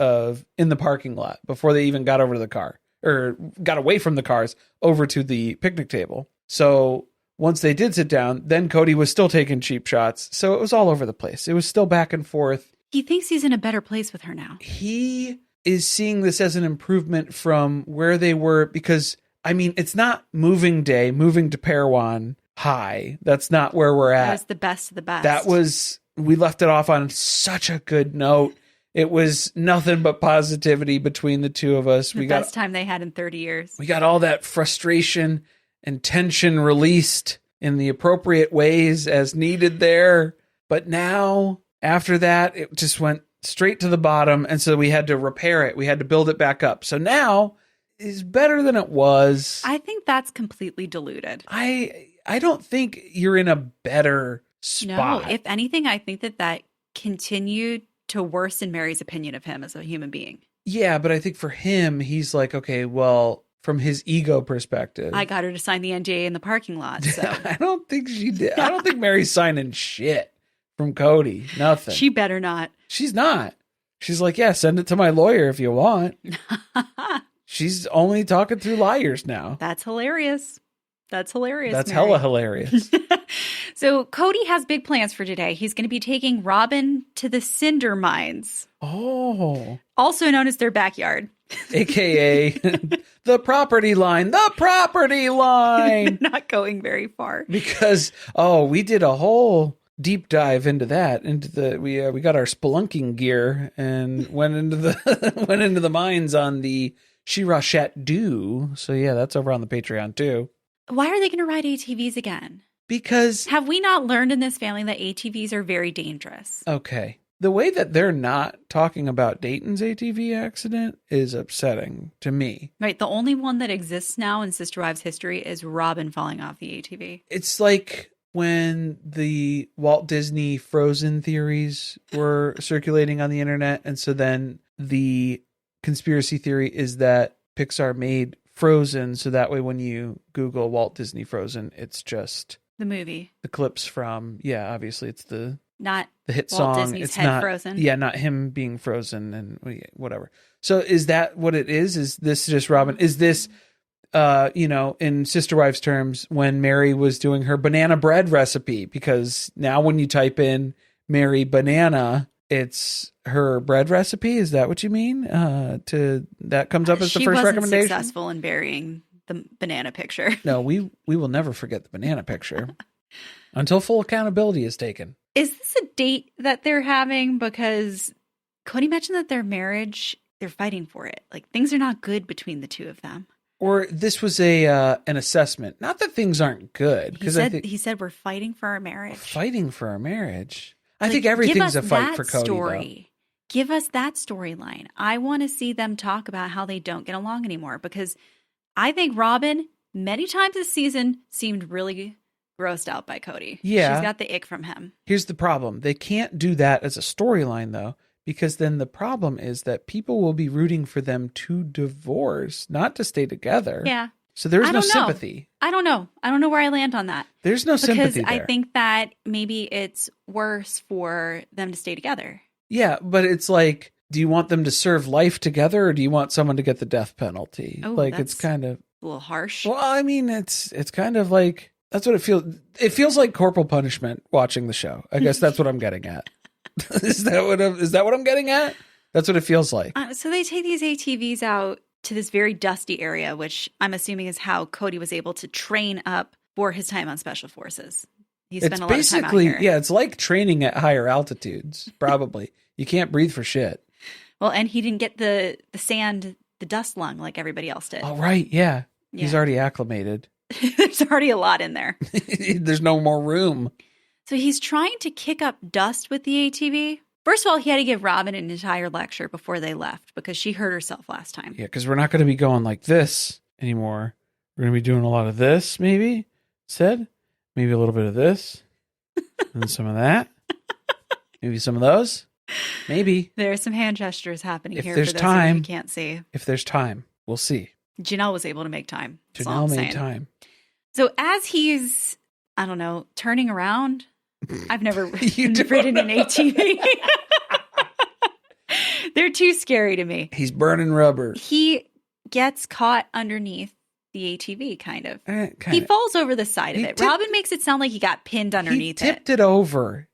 in the parking lot before they even got over to the car or got away from the cars over to the picnic table. So once they did sit down, then Kody was still taking cheap shots. So it was all over the place. It was still back and forth. He thinks he's in a better place with her now. He is seeing this as an improvement from where they were because, I mean, it's not moving day, moving to Parowan high. That's not where we're at. That was the best of the best. We left it off on such a good note. It was nothing but positivity between the two of us. The best time they had in 30 years. We got all that frustration and tension released in the appropriate ways as needed there. But now, after that, it just went straight to the bottom. And so we had to repair it. We had to build it back up. So now is better than it was. I think that's completely diluted. I don't think you're in a better spot. No, if anything, I think that continued to worsen Meri's opinion of him as a human being. Yeah, but I think for him, he's like, okay, well, from his ego perspective. I got her to sign the NDA in the parking lot, so. I don't think she did. I don't think Meri's signing shit from Kody. Nothing. She better not. She's not. She's like, yeah, send it to my lawyer if you want. She's only talking through liars now. That's hilarious. That's hilarious. That's Meri. hella hilarious. So Kody has big plans for today. He's going to be taking Robyn to the cinder mines. Oh. Also known as their backyard. AKA the property line. The property line. Not going very far. Because, we did a whole deep dive into that. We got our spelunking gear and went into the mines on the Shirashat Do. So yeah, that's over on the Patreon too. Why are they going to ride ATVs again? Because... Have we not learned in this family that ATVs are very dangerous? Okay. The way that they're not talking about Dayton's ATV accident is upsetting to me. Right. The only one that exists now in Sister Wives history is Robyn falling off the ATV. It's like when the Walt Disney Frozen theories were circulating on the internet. And so then the conspiracy theory is that Pixar made Frozen, so that way when you Google Walt Disney Frozen, it's just the movie, the clips from obviously it's not the hit Walt song. Disney's it's head not frozen. Yeah, not him being frozen and whatever. So is that what it is? Is this just Robyn? Is this in Sister Wives terms when Meri was doing her banana bread recipe? Because now when you type in Meri banana, it's her bread recipe. Is that what you mean? That comes up as the first recommendation. She wasn't successful in burying the banana picture. No, we will never forget the banana picture until full accountability is taken. Is this a date that they're having? Because Kody mentioned that their marriage, they're fighting for it. Like things are not good between the two of them. Or this was an assessment. Not that things aren't good. He said we're fighting for our marriage. Fighting for our marriage. I think everything's a fight for Kody, though. Give us that storyline. I want to see them talk about how they don't get along anymore because I think Robyn, many times this season, seemed really grossed out by Kody. Yeah. She's got the ick from him. Here's the problem. They can't do that as a storyline, though, because then the problem is that people will be rooting for them to divorce, not to stay together. Yeah. So there's no sympathy. I don't know. I don't know where I land on that. There's no sympathy because there. I think that maybe it's worse for them to stay together. Yeah, but it's like, do you want them to serve life together or do you want someone to get the death penalty? Oh, it's kind of a little harsh. Well, I mean, it's kind of like, that's what it feels. It feels like corporal punishment watching the show. I guess that's what I'm getting at. Is that what I'm getting at? That's what it feels like. So they take these ATVs out to this very dusty area, which I'm assuming is how Kody was able to train up for his time on Special Forces. He spent a lot of time out here. Yeah, it's like training at higher altitudes, probably. You can't breathe for shit. Well, and he didn't get the sand, the dust lung like everybody else did. Oh, right, yeah. He's already acclimated. There's already a lot in there. There's no more room. So he's trying to kick up dust with the ATV. First of all, he had to give Robyn an entire lecture before they left because she hurt herself last time. Yeah, because we're not going to be going like this anymore. We're going to be doing a lot of this, maybe, said. Maybe a little bit of this. And some of that. Maybe some of those. Maybe. There are some hand gestures happening If here there's for those time, of you who can't see. If there's time, we'll see. Janelle was able to make time. That's all Janelle I'm made saying. time. So as he's, I don't know, turning around, I've never You don't ridden an know. ATV. They're too scary to me. He's burning rubber. He gets caught underneath the ATV, kind of. He Kinda. falls over the side of He it. tipped- Robyn makes it sound like he got pinned underneath He tipped it over.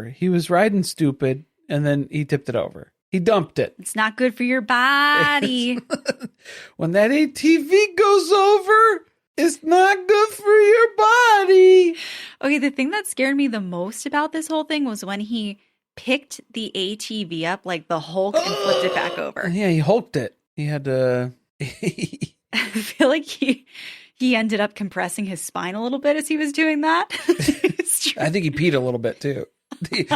He was riding stupid, and then he tipped it over. He dumped it. It's not good for your body. When that ATV goes over, it's not good for your body. Okay, the thing that scared me the most about this whole thing was when he picked the ATV up like the Hulk and flipped it back over. Yeah, he hulked it. He had to... I feel like he ended up compressing his spine a little bit as he was doing that. I think he peed a little bit, too.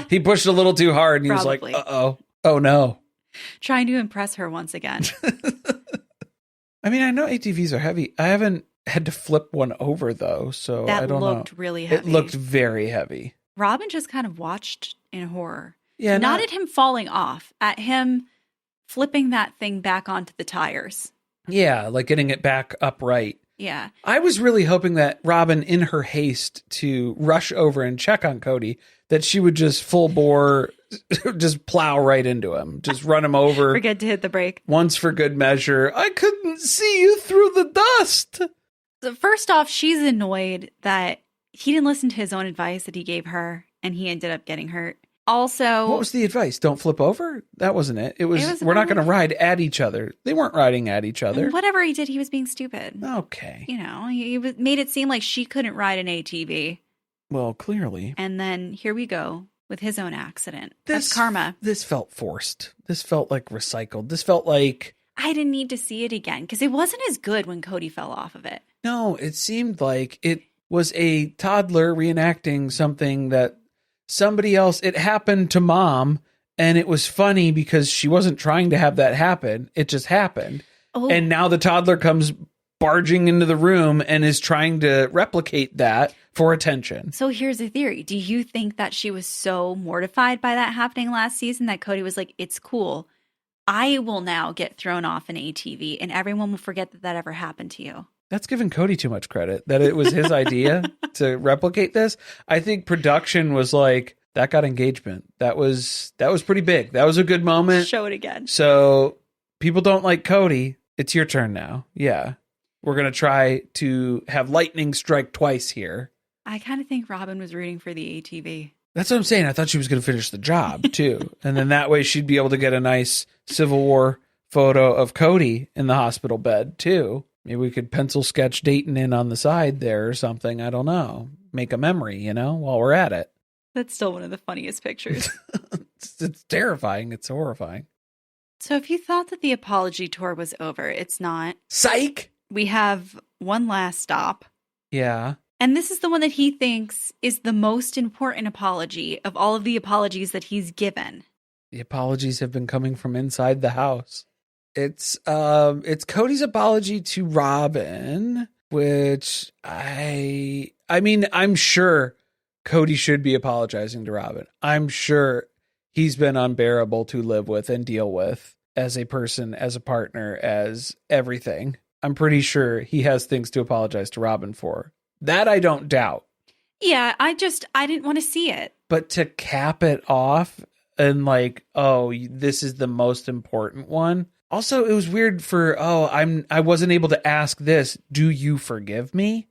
He pushed a little too hard, and he Probably. was like, uh-oh. Oh, no. Trying to impress her once again. I mean, I know ATVs are heavy. I haven't had to flip one over, though, so I That don't know. looked really heavy. It looked very heavy. Robyn just kind of watched in horror. Yeah, Not at him falling off, at him flipping that thing back onto the tires. Yeah, like getting it back upright. Yeah. I was really hoping that Robyn, in her haste to rush over and check on Kody, that she would just full bore, just plow right into him, just run him over. Forget to hit the brake. Once for good measure. I couldn't see you through the dust. So first off, she's annoyed that he didn't listen to his own advice that he gave her, and he ended up getting hurt. Also, What was the advice? Don't flip over? That wasn't it. It was we're not about- going to ride at each other. They weren't riding at each other. whatever he did, he was being stupid. Okay. You know, he made it seem like she couldn't ride an ATV. Well, clearly. And then here we go with his own accident. That's karma. This felt forced. This felt like recycled. This felt like... I didn't need to see it again because it wasn't as good when Kody fell off of it. No, it seemed like it was a toddler reenacting something that somebody else... It happened to mom, and it was funny because she wasn't trying to have that happen. It just happened. Oh, And now the toddler comes barging into the room and is trying to replicate that for attention. so here's a theory. Do you think that she was so mortified by that happening last season that Kody was like, it's cool. I will now get thrown off an ATV and everyone will forget that that ever happened to you. That's giving Kody too much credit, that it was his idea to replicate this. I think production was like, that got engagement. That was pretty big. That was a good moment. Show it again. So people don't like Kody. It's your turn now. Yeah. We're going to try to have lightning strike twice here. I kind of think Robyn was rooting for the ATV. That's what I'm saying. I thought she was going to finish the job too. And then that way she'd be able to get a nice Civil War photo of Kody in the hospital bed too. Maybe we could pencil sketch Dayton in on the side there or something. I don't know. Make a memory, while we're at it. That's still one of the funniest pictures. It's terrifying. It's horrifying. So if you thought that the apology tour was over, it's not. Psych! We have one last stop. Yeah. And this is the one that he thinks is the most important apology of all of the apologies that he's given. The apologies have been coming from inside the house. It's Kody's apology to Robyn, which I mean, I'm sure Kody should be apologizing to Robyn. I'm sure he's been unbearable to live with and deal with as a person, as a partner, as everything. I'm pretty sure he has things to apologize to Robyn for. That I don't doubt. Yeah, I didn't want to see it. But to cap it off and like, oh, this is the most important one. Also, it was weird I wasn't able to ask this. Do you forgive me?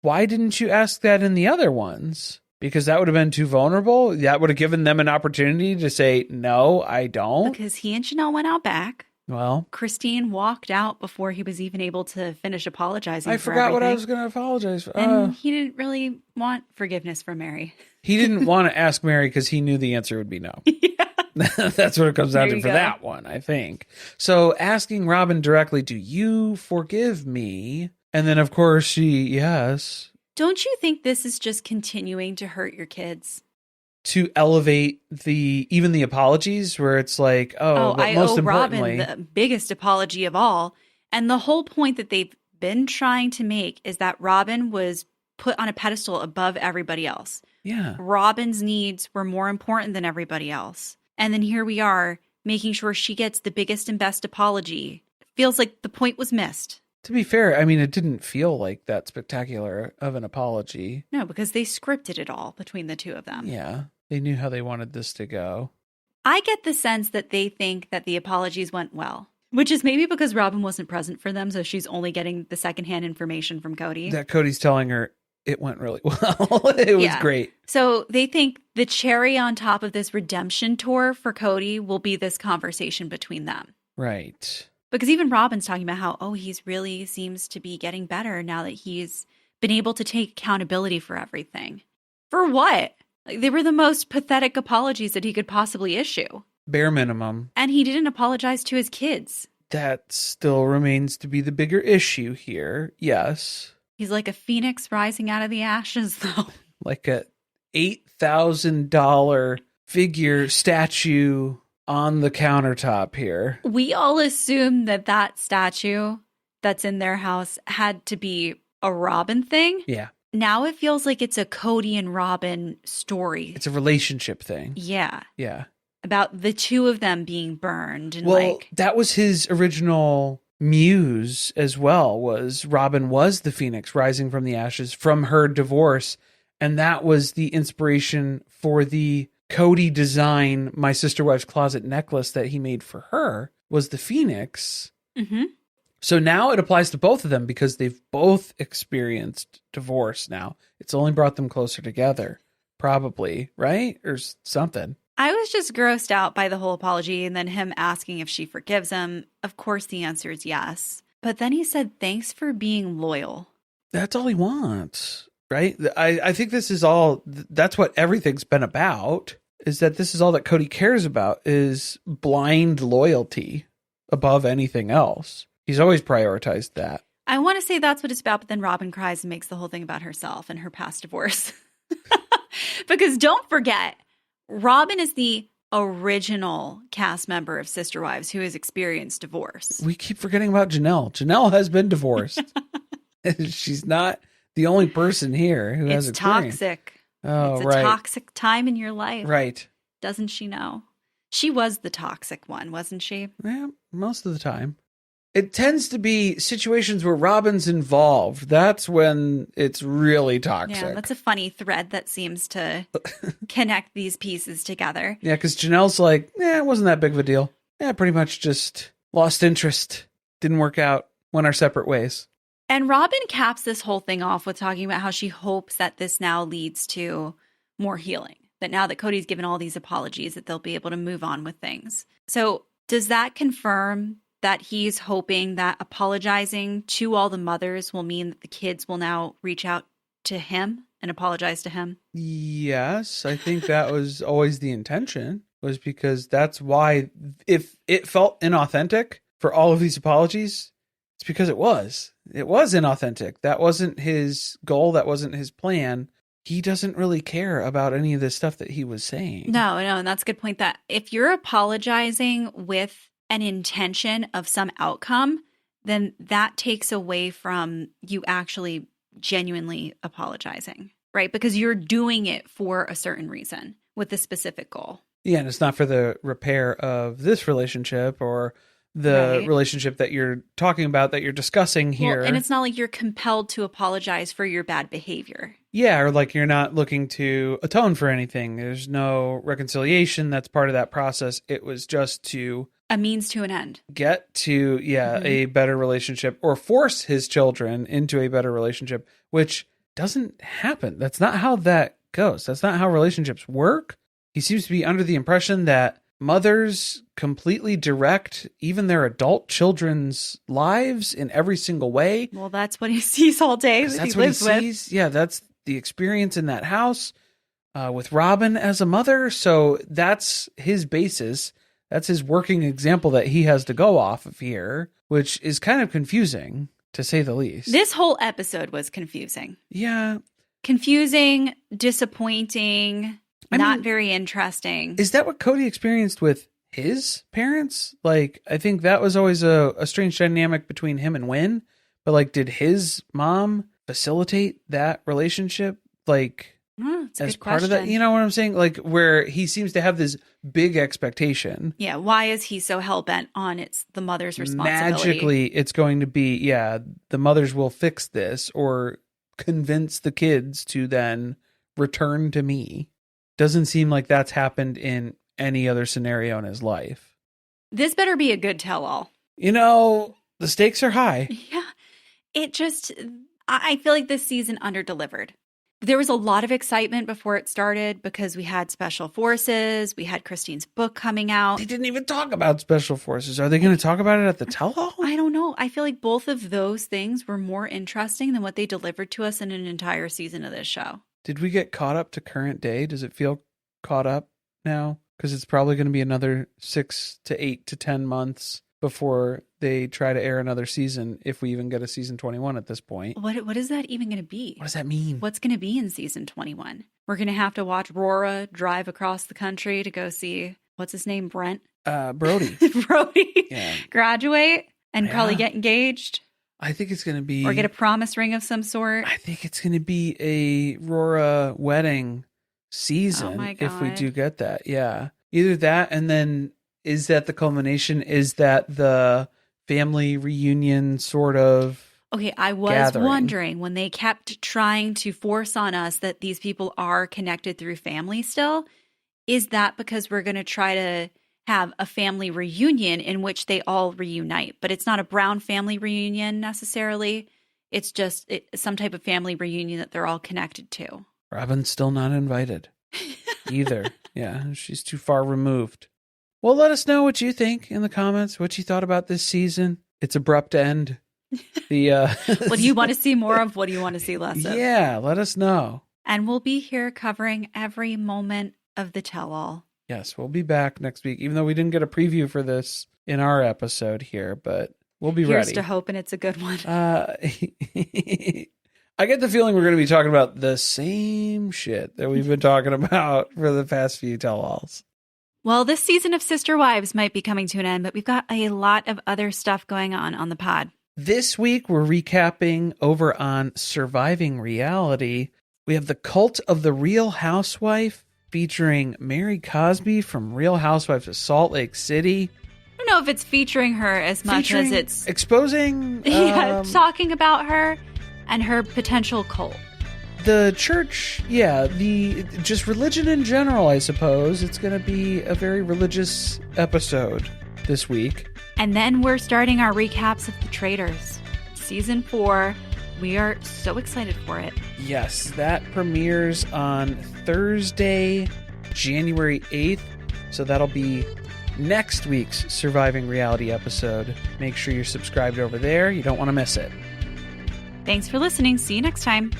Why didn't you ask that in the other ones? Because that would have been too vulnerable. That would have given them an opportunity to say, no, I don't. Because he and Janelle went out back. Well, Christine walked out before he was even able to finish apologizing. I for forgot what I everything. was going to apologize for. And he didn't really want forgiveness from Meri. He didn't want to ask Meri because he knew the answer would be no. Yeah. That's what it comes down There to you for go. that one, I think. So asking Robyn directly, do you forgive me? And then, of course, yes. Don't you think this is just continuing to hurt your kids? To elevate even the apologies where it's like, but I most owe importantly, Robyn the biggest apology of all. And the whole point that they've been trying to make is that Robyn was put on a pedestal above everybody else. Yeah. Robyn's needs were more important than everybody else. And then here we are making sure she gets the biggest and best apology. Feels like the point was missed. To be fair, I mean, it didn't feel like that spectacular of an apology. No, because they scripted it all between the two of them. Yeah. They knew how they wanted this to go. I get the sense that they think that the apologies went well, which is maybe because Robyn wasn't present for them, so she's only getting the secondhand information from Kody. That Cody's telling her it went really well. It was great. So they think the cherry on top of this redemption tour for Kody will be this conversation between them. Right. Because even Robyn's talking about how, he's really seems to be getting better now that he's been able to take accountability for everything. For what? Like, they were the most pathetic apologies that he could possibly issue. Bare minimum. And he didn't apologize to his kids. That still remains to be the bigger issue here. Yes. He's like a phoenix rising out of the ashes, though. Like a $8,000 figure statue on the countertop here. We all assume that statue that's in their house had to be a Robyn thing. Yeah. Now it feels like it's a Kody and Robyn story. It's a relationship thing. Yeah. Yeah. About the two of them being burned. And that was his original muse as well, was Robyn was the phoenix rising from the ashes from her divorce. And that was the inspiration for the Kody design, My Sister Wife's Closet necklace that he made for her, was the phoenix. Mm-hmm. So now it applies to both of them because they've both experienced divorce now. It's only brought them closer together, probably, right? Or something. I was just grossed out by the whole apology and then him asking if she forgives him. Of course, the answer is yes. But then he said, thanks for being loyal. That's all he wants, right? I think this is all, that's what everything's been about, is that this is all that Kody cares about, is blind loyalty above anything else. He's always prioritized that. I want to say that's what it's about, but then Robyn cries and makes the whole thing about herself and her past divorce. Because don't forget, Robyn is the original cast member of Sister Wives who has experienced divorce. We keep forgetting about Janelle. Janelle has been divorced. She's not the only person here who has experience. Toxic. Oh, it's a toxic time in your life. Right. Doesn't she know? She was the toxic one, wasn't she? Yeah, most of the time. It tends to be situations where Robyn's involved. That's when it's really toxic. Yeah, that's a funny thread that seems to connect these pieces together. Yeah, because Janelle's like, it wasn't that big of a deal. Yeah, pretty much just lost interest. Didn't work out. Went our separate ways. And Robyn caps this whole thing off with talking about how she hopes that this now leads to more healing. That now that Kody's given all these apologies, that they'll be able to move on with things. So does that confirm that he's hoping that apologizing to all the mothers will mean that the kids will now reach out to him and apologize to him? Yes, I think that was always the intention, was because that's why, if it felt inauthentic for all of these apologies, it's because it was inauthentic. That wasn't his goal. That wasn't his plan. He doesn't really care about any of this stuff that he was saying. No, and that's a good point, that if you're apologizing with an intention of some outcome, then that takes away from you actually genuinely apologizing, right? Because you're doing it for a certain reason with a specific goal. Yeah, and it's not for the repair of this relationship or the relationship that you're talking about, that you're discussing here. Well, and it's not like you're compelled to apologize for your bad behavior. Yeah, or like you're not looking to atone for anything. There's no reconciliation that's part of that process. It was just to a means to an end. Get to, a better relationship, or force his children into a better relationship, which doesn't happen. That's not how that goes. That's not how relationships work. He seems to be under the impression that mothers completely direct even their adult children's lives in every single way. Well, that's what he sees all day. That's what he sees. Yeah, that's the experience in that house with Robyn as a mother. So that's his basis. That's his working example that he has to go off of here, which is kind of confusing, to say the least. This whole episode was confusing. Yeah. Confusing, disappointing, not very interesting. Is that what Kody experienced with his parents? Like, I think that was always a strange dynamic between him and Wynn, But like, did his mom facilitate that relationship? Like, It's a as good part of that, question. you know what I'm saying? Like, where he seems to have this big expectation. Yeah, why is he so hell-bent on it's the mother's responsibility? Magically, it's going to be, the mothers will fix this or convince the kids to then return to me. Doesn't seem like that's happened in any other scenario in his life. This better be a good tell-all. You know, the stakes are high. Yeah, I feel like this season underdelivered. There was a lot of excitement before it started because we had Special Forces, we had Christine's book coming out. They didn't even talk about Special Forces. Are they going to talk about it at the tell-all? I don't know. I feel like both of those things were more interesting than what they delivered to us in an entire season of this show. Did we get caught up to current day? Does it feel caught up now? Because it's probably going to be another 6 to 8 to 10 months before they try to air another season, if we even get a season 21 at this point. What is that even going to be? What does that mean? What's going to be in season 21? We're going to have to watch Rora drive across the country to go see, what's his name, Brent? Brody. Brody. Yeah. Graduate and Yeah. probably get engaged. I think it's going to be... Or get a promise ring of some sort. I think it's going to be a Rora wedding season. Oh my if we God. do get that. Yeah. Either that, and then is that the culmination? Is that the family reunion sort of... Okay, I was gathering? wondering when they kept trying to force on us that these people are connected through family still, is that because we're going to try to have a family reunion in which they all reunite? But it's not a Brown family reunion necessarily. It's just some type of family reunion that they're all connected to. Robyn's still not invited either. Yeah, she's too far removed. Well, let us know what you think in the comments, what you thought about this season. Its abrupt end. What do you want to see more of? What do you want to see less of? Yeah, let us know. And we'll be here covering every moment of the tell-all. Yes, we'll be back next week, even though we didn't get a preview for this in our episode here, but we'll be Here's ready. to hoping it's a good one. I get the feeling we're going to be talking about the same shit that we've been talking about for the past few tell-alls. Well, this season of Sister Wives might be coming to an end, but we've got a lot of other stuff going on the pod. This week, we're recapping over on Surviving Reality. We have The Cult of the Real Housewife featuring Mary Cosby from Real Housewives of Salt Lake City. I don't know if it's featuring her as much as it's exposing talking about her and her potential cult. The church, the just religion in general, I suppose. It's going to be a very religious episode this week. And then we're starting our recaps of The Traitors. Season 4. We are so excited for it. Yes, that premieres on Thursday, January 8th. So that'll be next week's Surviving Reality episode. Make sure you're subscribed over there. You don't want to miss it. Thanks for listening. See you next time.